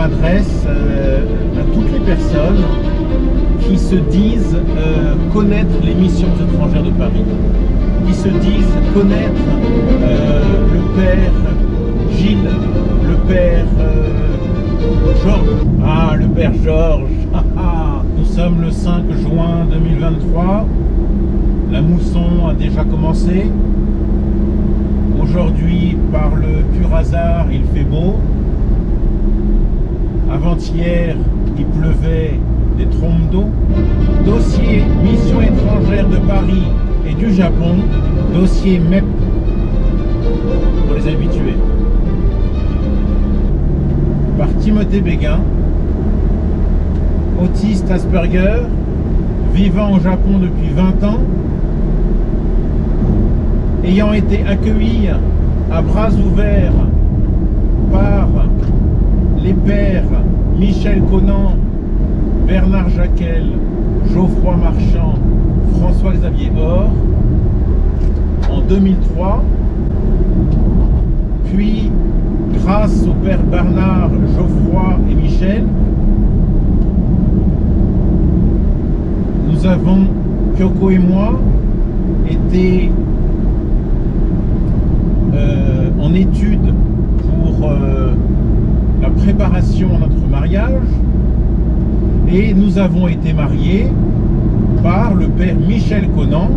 m'adresse à toutes les personnes qui se disent connaître les missions étrangères de Paris, qui se disent connaître le père Gilles, le père Georges. Ah, le père Georges. Nous sommes le 5 juin 2023. La mousson a déjà commencé. Aujourd'hui, par le pur hasard, il fait beau. Avant-hier, il pleuvait des trompes d'eau. Dossier Mission étrangère de Paris et du Japon. Dossier MEP pour les habitués. Par Timothée Béguin, autiste Asperger, vivant au Japon depuis 20 ans, ayant été accueilli à bras ouverts par les pères Michel Conan, Bernard Jacquel, Geoffroy Marchand, François-Xavier Or en 2003, puis grâce aux pères Bernard, Geoffroy et Michel, nous avons, Kyoko et moi, été en étude pour la préparation à notre mariage, et nous avons été mariés par le père Michel Conan.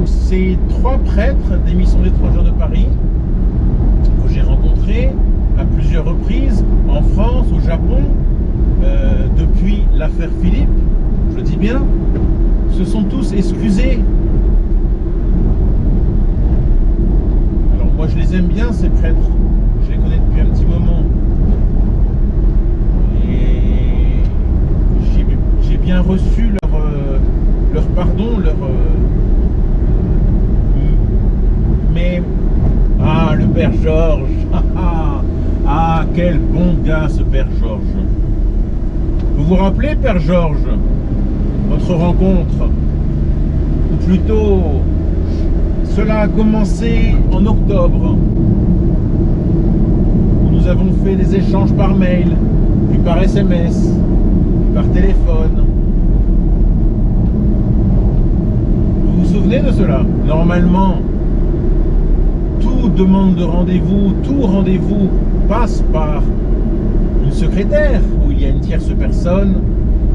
Ces 3 prêtres des missions étrangères de Paris que j'ai rencontrés à plusieurs reprises en France, au Japon, depuis l'affaire Philippe, je dis bien, se sont tous excusés. Alors moi je les aime bien, ces prêtres, je les connais depuis un petit moment, et j'ai bien reçu leur pardon, mais le père Georges, quel bon gars ce père Georges. Vous vous rappelez, père Georges, notre rencontre, ou plutôt cela a commencé en octobre, où nous avons fait des échanges par mail, puis par SMS, puis par téléphone. Vous vous souvenez de cela? Normalement, toute demande de rendez-vous, tout rendez-vous passe par une secrétaire, où il y a une tierce personne.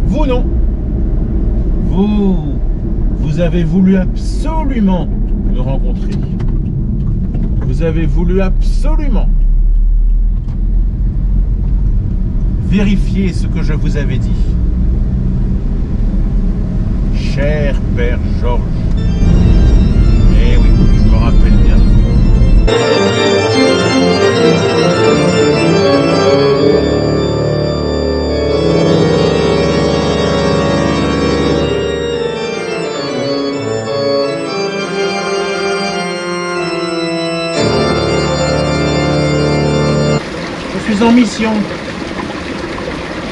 Vous, non. Vous avez voulu absolument me rencontrer. Vous avez voulu absolument vérifier ce que je vous avais dit. Cher père Georges. Eh oui, je me rappelle bien. Je suis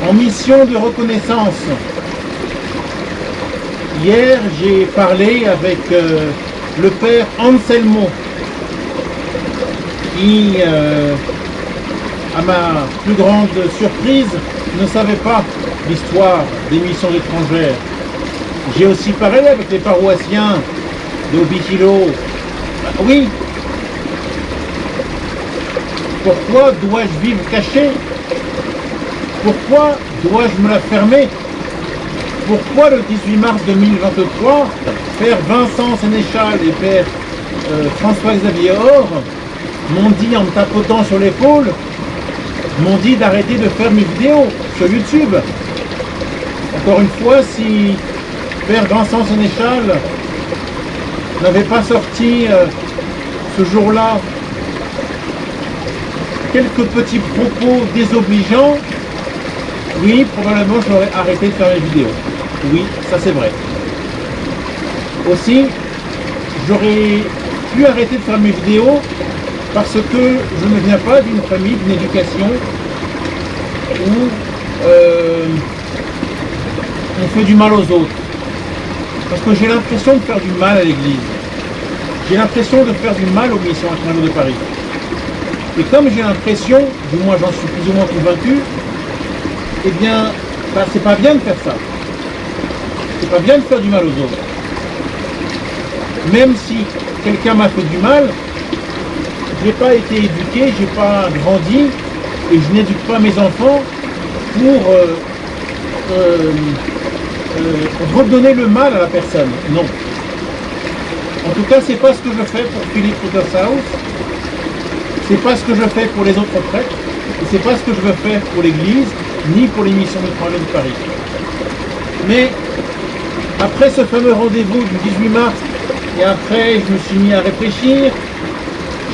en mission de reconnaissance. Hier, j'ai parlé avec le père Anselmo, qui, à ma plus grande surprise, ne savait pas l'histoire des missions étrangères. J'ai aussi parlé avec les paroissiens d'Obikilo. Oui. Pourquoi dois-je vivre caché? Pourquoi dois-je me la fermer? Pourquoi le 18 mars 2023, père Vincent Sénéchal et père François-Xavier Or m'ont dit, en me tapotant sur l'épaule, m'ont dit d'arrêter de faire mes vidéos sur YouTube. Encore une fois, si père Vincent Sénéchal n'avait pas sorti ce jour-là quelques petits propos désobligeants, oui, probablement j'aurais arrêté de faire mes vidéos. Oui, ça c'est vrai. Aussi, j'aurais pu arrêter de faire mes vidéos parce que je ne viens pas d'une famille, d'une éducation où on fait du mal aux autres. Parce que j'ai l'impression de faire du mal à l'église. J'ai l'impression de faire du mal aux missions étrangères de Paris. Et comme j'ai l'impression, du moins j'en suis plus ou moins convaincu, eh bien, c'est pas bien de faire ça. C'est pas bien de faire du mal aux autres. Même si quelqu'un m'a fait du mal, j'ai pas été éduqué, j'ai pas grandi, et je n'éduque pas mes enfants pour redonner le mal à la personne. Non. En tout cas, c'est pas ce que je fais pour Philippe Rittershaus, c'est pas ce que je fais pour les autres prêtres, et c'est pas ce que je veux faire pour l'Église, ni pour les missions d'étrangers de Paris. Mais après ce fameux rendez-vous du 18 mars, et après je me suis mis à réfléchir,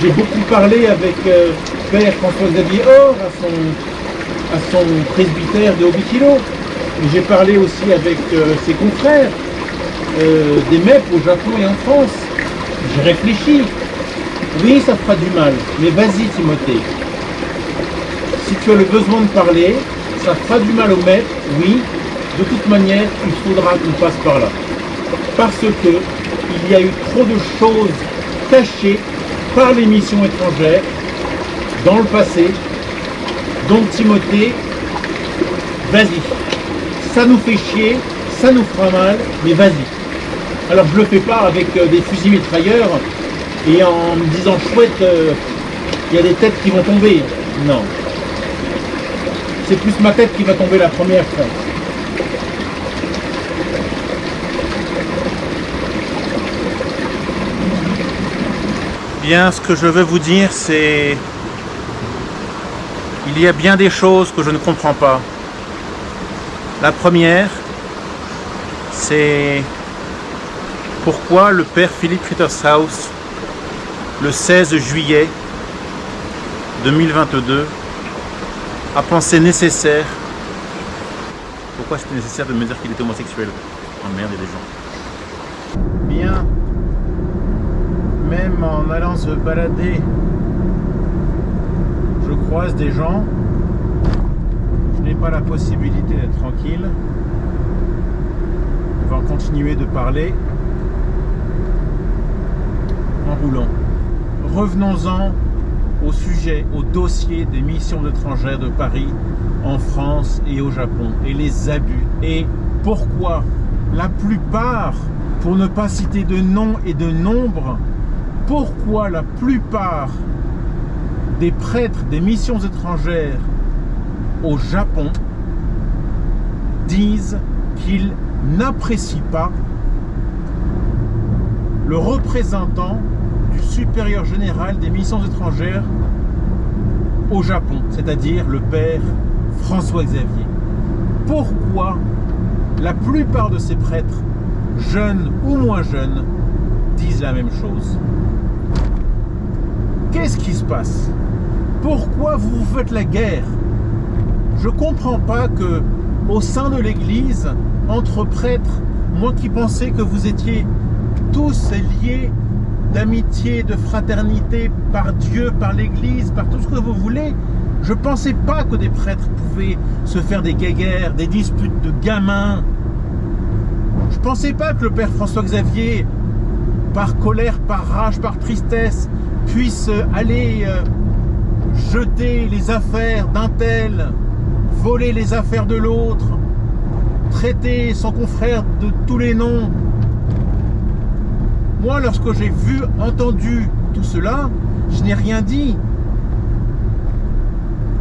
j'ai beaucoup parlé avec Père François-Xavier Or, à son presbytère de Hobbit-Îlot. J'ai parlé aussi avec ses confrères des MEP au Japon et en France. J'ai réfléchi. Oui, ça fera du mal, mais vas-y Timothée. Si tu as le besoin de parler, ça fera du mal aux MEP, oui. De toute manière, il faudra qu'on passe par là. Parce que il y a eu trop de choses cachées par les missions étrangères dans le passé. Donc Timothée, vas-y. Ça nous fait chier, ça nous fera mal, mais vas-y. Alors je le fais pas avec des fusils mitrailleurs et en me disant chouette, il y a des têtes qui vont tomber. Non. C'est plus ma tête qui va tomber la première fois. Bien, ce que je veux vous dire, c'est il y a bien des choses que je ne comprends pas. La première, c'est pourquoi le père Philippe Rittershaus, le 16 juillet 2022, a pensé nécessaire. Pourquoi c'était nécessaire de me dire qu'il était homosexuel? Oh merde, il y a des gens. Bien. Même en allant se balader, je croise des gens. Je n'ai pas la possibilité d'être tranquille. On va continuer de parler en roulant. Revenons-en au sujet, au dossier des missions étrangères de Paris en France et au Japon et les abus. Et pourquoi la plupart, pour ne pas citer de nom et de nombre, pourquoi la plupart des prêtres des missions étrangères au Japon disent qu'ils n'apprécient pas le représentant du supérieur général des missions étrangères au Japon, c'est-à-dire le père François-Xavier. Pourquoi la plupart de ces prêtres, jeunes ou moins jeunes, disent la même chose? Qu'est-ce qui se passe? Pourquoi vous vous faites la guerre? Je comprends pas que au sein de l'Église, entre prêtres, moi qui pensais que vous étiez tous liés d'amitié, de fraternité par Dieu, par l'Église, par tout ce que vous voulez, je pensais pas que des prêtres pouvaient se faire des guéguerres, des disputes de gamins. Je pensais pas que le père François-Xavier, par colère, par rage, par tristesse, puisse aller jeter les affaires d'un tel, voler les affaires de l'autre, traiter son confrère de tous les noms. Moi, lorsque j'ai vu, entendu tout cela, je n'ai rien dit.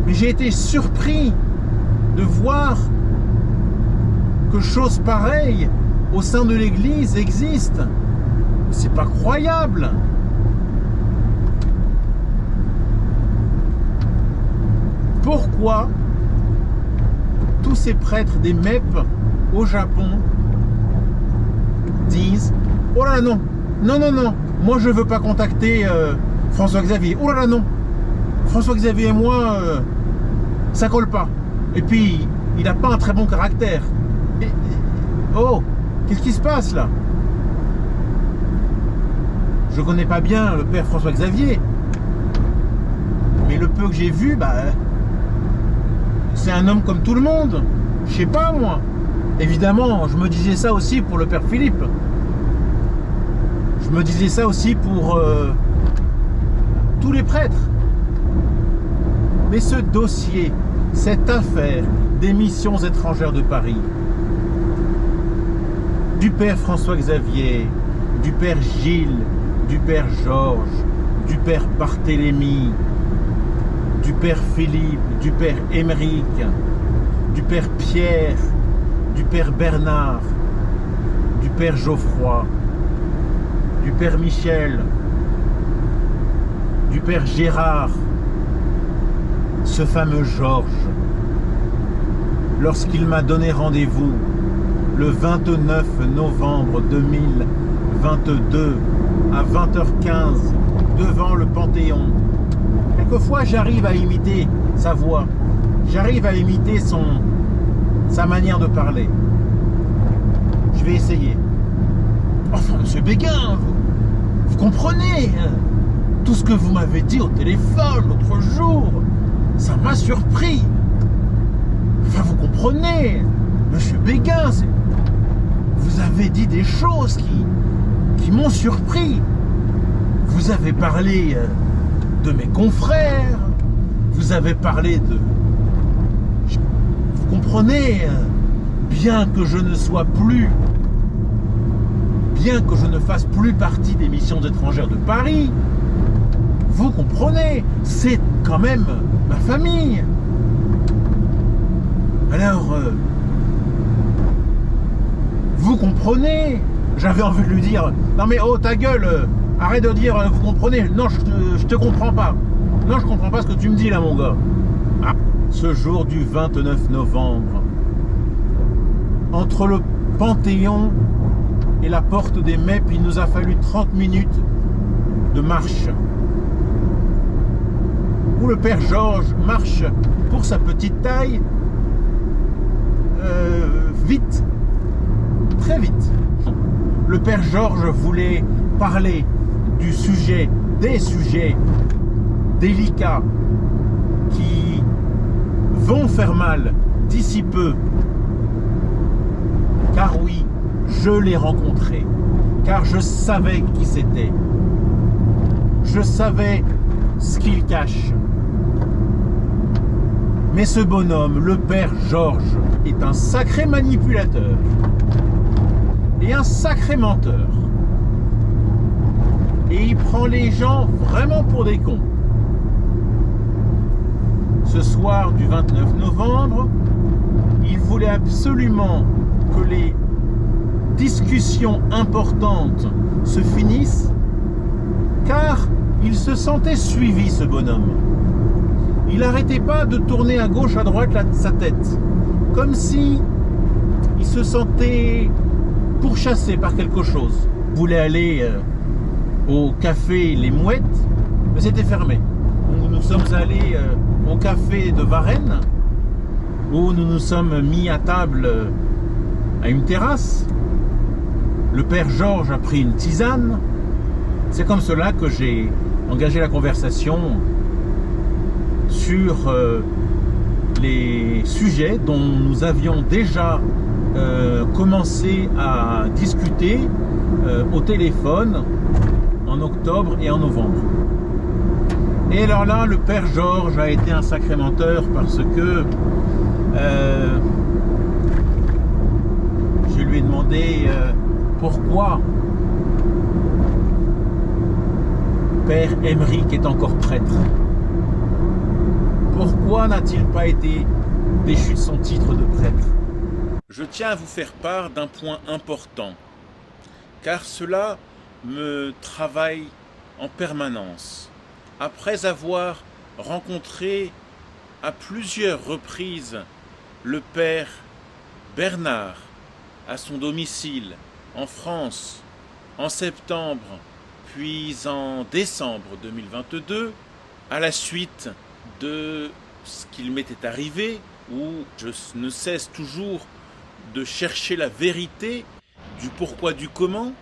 Mais j'ai été surpris de voir que chose pareille au sein de l'Église existe. C'est pas croyable. Pourquoi tous ces prêtres des MEP au Japon disent « Oh là là, non, non, non, non, moi je veux pas contacter François-Xavier. Oh là là, non, François-Xavier et moi, ça colle pas. Et puis, il n'a pas un très bon caractère. Oh, qu'est-ce qui se passe là? Je connais pas bien le père François-Xavier, mais le peu que j'ai vu, c'est un homme comme tout le monde. Je sais pas moi. Évidemment, je me disais ça aussi pour le père Philippe. Je me disais ça aussi pour tous les prêtres. Mais ce dossier, cette affaire des missions étrangères de Paris, du père François-Xavier, du père Gilles, du père Georges, du père Barthélemy, du père Philippe, du père Émeric, du père Pierre, du père Bernard, du père Geoffroy, du père Michel, du père Gérard, ce fameux Georges, lorsqu'il m'a donné rendez-vous le 29 novembre 2022 à 20h15 devant le Panthéon. Quelquefois j'arrive à imiter sa voix, j'arrive à imiter sa manière de parler. Je vais essayer. Enfin, monsieur Béguin, vous comprenez hein, tout ce que vous m'avez dit au téléphone l'autre jour, ça m'a surpris. Enfin, vous comprenez, monsieur Béguin, vous avez dit des choses qui m'ont surpris. Vous avez parlé de mes confrères, vous avez parlé de... Vous comprenez, bien que je ne sois plus, bien que je ne fasse plus partie des missions étrangères de Paris, vous comprenez, c'est quand même ma famille. Alors, vous comprenez, j'avais envie de lui dire, non mais oh ta gueule, arrête de dire, vous comprenez, non je te comprends pas. Non, je comprends pas ce que tu me dis là mon gars. Ah, ce jour du 29 novembre, entre le Panthéon et la porte des Mèpes, il nous a fallu 30 minutes de marche. Où le père Georges marche pour sa petite taille, vite, très vite. Le père Georges voulait parler du sujet, des sujets délicats qui vont faire mal d'ici peu. Car oui, je l'ai rencontré, car je savais qui c'était. Je savais ce qu'il cache. Mais ce bonhomme, le père Georges, est un sacré manipulateur et un sacré menteur. Et il prend les gens vraiment pour des cons. Ce soir du 29 novembre, il voulait absolument que les discussions importantes se finissent, car il se sentait suivi, ce bonhomme. Il n'arrêtait pas de tourner à gauche, à droite sa tête, comme si il se sentait pourchassé par quelque chose. Il voulait aller au café Les Mouettes, mais c'était fermé. Nous sommes allés au café de Varennes, où nous nous sommes mis à table à une terrasse. Le père Georges a pris une tisane. C'est comme cela que j'ai engagé la conversation sur les sujets dont nous avions déjà commencé à discuter au téléphone en octobre et en novembre. Et alors là, le père Georges a été un sacré menteur parce que je lui ai demandé pourquoi père Émeric est encore prêtre. Pourquoi n'a-t-il pas été déchu de son titre de prêtre? Je tiens à vous faire part d'un point important, car cela me travaille en permanence. Après avoir rencontré à plusieurs reprises le père Bernard à son domicile en France en septembre, puis en décembre 2022, à la suite de ce qu'il m'était arrivé, où je ne cesse toujours de chercher la vérité du pourquoi du comment,